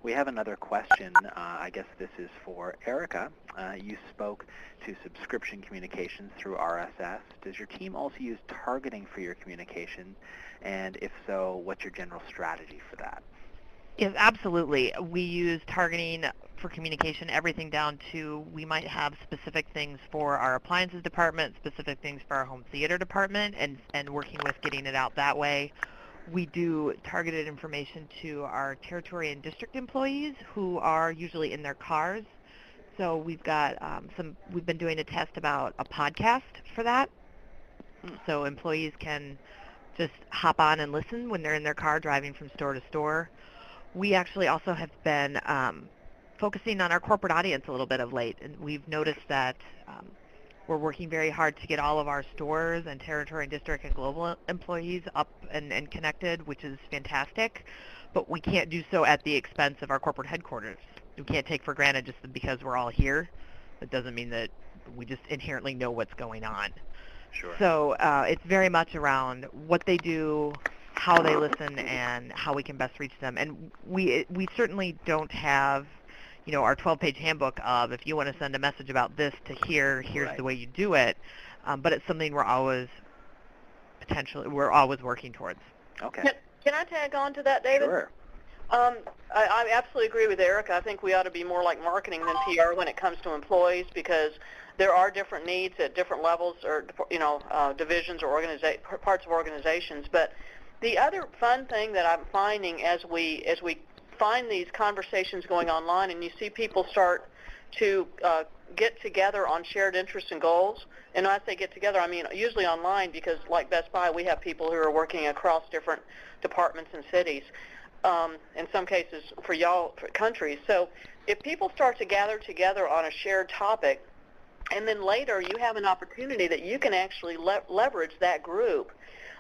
We have another question. I guess this is for Ericka. You spoke to subscription communications through RSS. Does your team also use targeting for your communication? And if so, what's your general strategy for that? Yes, absolutely. We use targeting for communication, everything down to we might have specific things for our appliances department, specific things for our home theater department, and working with getting it out that way. We do targeted information to our territory and district employees who are usually in their cars. So we've got we've been doing a test about a podcast for that. So employees can just hop on and listen when they're in their car driving from store to store. We actually also have been focusing on our corporate audience a little bit of late, and we've noticed that we're working very hard to get all of our stores and territory and district and global employees up and connected, which is fantastic, but we can't do so at the expense of our corporate headquarters. We can't take for granted just because we're all here. That doesn't mean that we just inherently know what's going on. Sure. So it's very much around what they do, how they listen, and how we can best reach them. And we certainly don't have, our 12-page handbook of if you want to send a message about this to here, here's the way you do it. But it's something we're always working towards. Okay. Can I tag on to that, David? Sure. I absolutely agree with Ericka. I think we ought to be more like marketing than PR when it comes to employees, because there are different needs at different levels, or divisions or parts of organizations. But the other fun thing that I'm finding as we find these conversations going online, and you see people start to get together on shared interests and goals. And when I say get together, I mean usually online, because like Best Buy, we have people who are working across different departments and cities. In some cases for countries. So if people start to gather together on a shared topic, and then later you have an opportunity that you can actually leverage that group,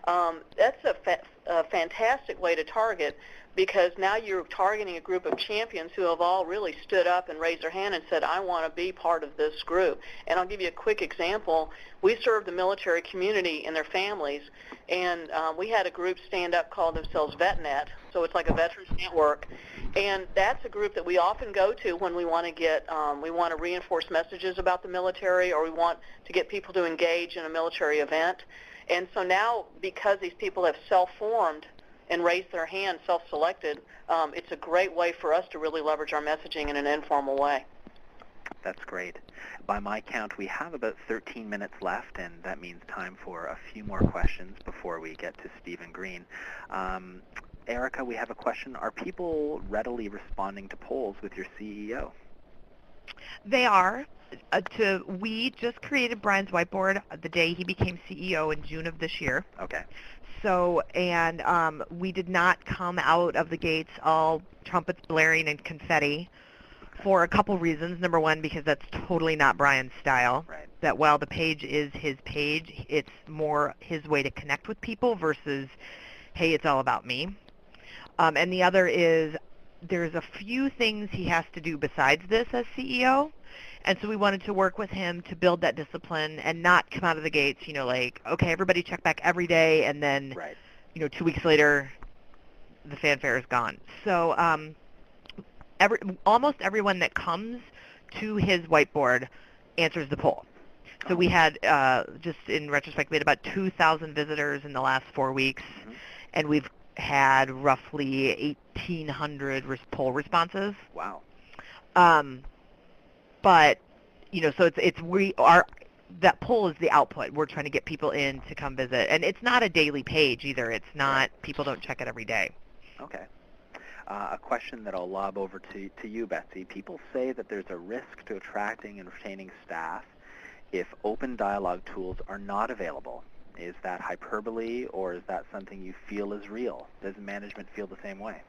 that's a fantastic way to target, because now you're targeting a group of champions who have all really stood up and raised their hand and said, I want to be part of this group. And I'll give you a quick example. We serve the military community and their families, and we had a group stand up called themselves VetNet, so it's like a veterans network. And that's a group that we often go to when we want to reinforce messages about the military, or we want to get people to engage in a military event. And so now, because these people have self-formed and raised their hand, self-selected, it's a great way for us to really leverage our messaging in an informal way. That's great. By my count, we have about 13 minutes left, and that means time for a few more questions before we get to Stephen Green. Ericka, we have a question. Are people readily responding to polls with your CEO? They are. We just created Brian's whiteboard the day he became CEO in June of this year. Okay. So, and we did not come out of the gates all trumpets blaring and confetti for a couple reasons. Number one, because that's totally not Brian's style. Right. That while the page is his page, it's more his way to connect with people versus, hey, it's all about me. And the other is there's a few things he has to do besides this as CEO. And so we wanted to work with him to build that discipline and not come out of the gates, like, okay, everybody check back every day, and then, 2 weeks later, the fanfare is gone. So almost everyone that comes to his whiteboard answers the poll. So we had, just in retrospect, we had about 2,000 visitors in the last 4 weeks, and we've had roughly 1,800 poll responses. Wow. But, so that poll is the output. We're trying to get people in to come visit. And it's not a daily page either. It's not, people don't check it every day. Okay. A question that I'll lob over to you, Betsy. People say that there's a risk to attracting and retaining staff if open dialogue tools are not available. Is that hyperbole, or is that something you feel is real? Does management feel the same way?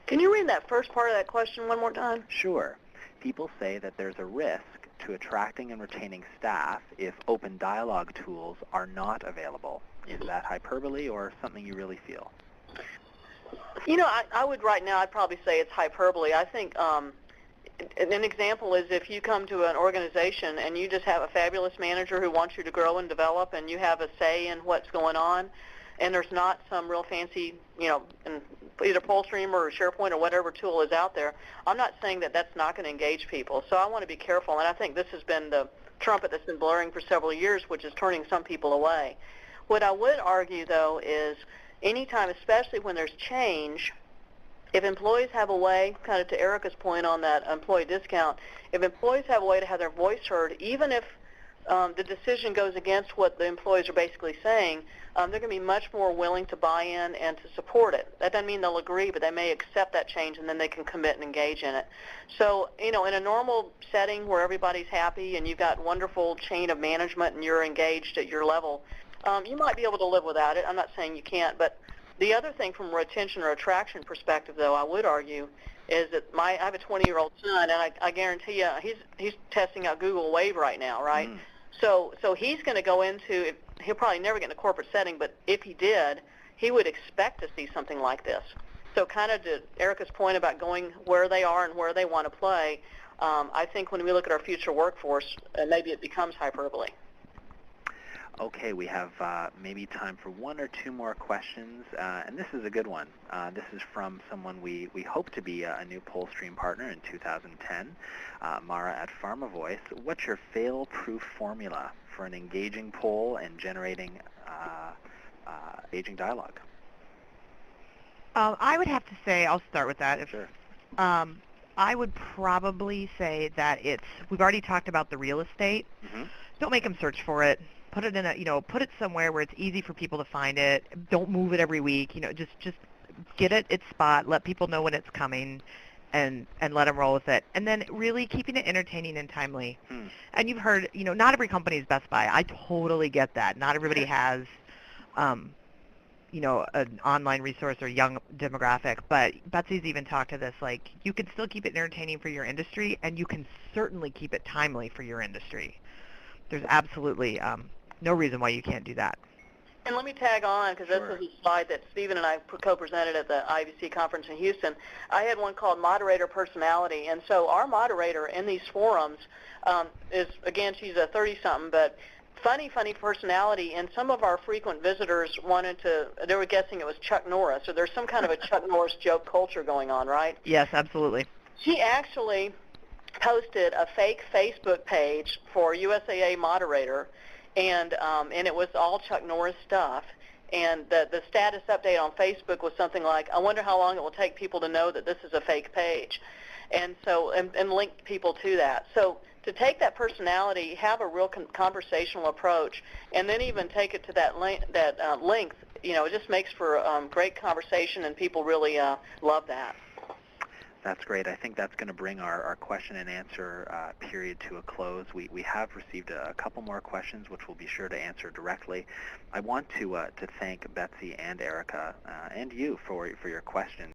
Can you read that first part of that question one more time? Sure. People say that there's a risk to attracting and retaining staff if open dialogue tools are not available. Is that hyperbole or something you really feel? I would right now, I'd probably say it's hyperbole. I think an example is if you come to an organization and you just have a fabulous manager who wants you to grow and develop, and you have a say in what's going on, and there's not some real fancy, either Polstream or SharePoint or whatever tool is out there, I'm not saying that that's not going to engage people. So I want to be careful, and I think this has been the trumpet that's been blaring for several years, which is turning some people away. What I would argue, though, is anytime, especially when there's change, if employees have a way, kind of to Ericka's point on that employee discount, if employees have a way to have their voice heard, even if the decision goes against what the employees are basically saying, they're going to be much more willing to buy in and to support it. That doesn't mean they'll agree, but they may accept that change, and then they can commit and engage in it. So, in a normal setting where everybody's happy and you've got wonderful chain of management and you're engaged at your level, you might be able to live without it. I'm not saying you can't, but the other thing from a retention or attraction perspective, though, I would argue, is that I have a 20-year-old son, and I guarantee you he's testing out Google Wave right now, right? Mm. So he's going to go into, he'll probably never get in a corporate setting, but if he did, he would expect to see something like this. So kind of to Ericka's point about going where they are and where they want to play, I think when we look at our future workforce, maybe it becomes hyperbole. Okay, we have maybe time for one or two more questions, and this is a good one. This is from someone we hope to be a new Polstream partner in 2010, Mara at PharmaVoice. What's your fail-proof formula for an engaging poll and generating engaging dialogue? I would have to say, I'll start with that. Sure. I would probably say that we've already talked about the real estate. Mm-hmm. Don't make them search for it. Put it in put it somewhere where it's easy for people to find it. Don't move it every week. Just get it its spot. Let people know when it's coming, and let them roll with it. And then really keeping it entertaining and timely. And you've heard, not every company is Best Buy. I totally get that. Not everybody has, an online resource or young demographic. But Betsy's even talked to this. Like, you can still keep it entertaining for your industry, and you can certainly keep it timely for your industry. There's absolutely no reason why you can't do that. And let me tag on, because Sure. this is a slide that Stephen and I co-presented at the IVC conference in Houston. I had one called Moderator Personality, and so our moderator in these forums is, again, she's a 30-something, but funny personality, and some of our frequent visitors they were guessing it was Chuck Norris, so there's some kind of a Chuck Norris joke culture going on, right? Yes, absolutely. She actually posted a fake Facebook page for USAA moderator, and it was all Chuck Norris stuff. And the status update on Facebook was something like, I wonder how long it will take people to know that this is a fake page. And so, and link people to that. So to take that personality, have a real conversational approach, and then even take it to that length, it just makes for great conversation, and people really love that. That's great. I think that's going to bring our question and answer period to a close. We have received a couple more questions, which we'll be sure to answer directly. I want to thank Betsy and Ericka and you for your questions.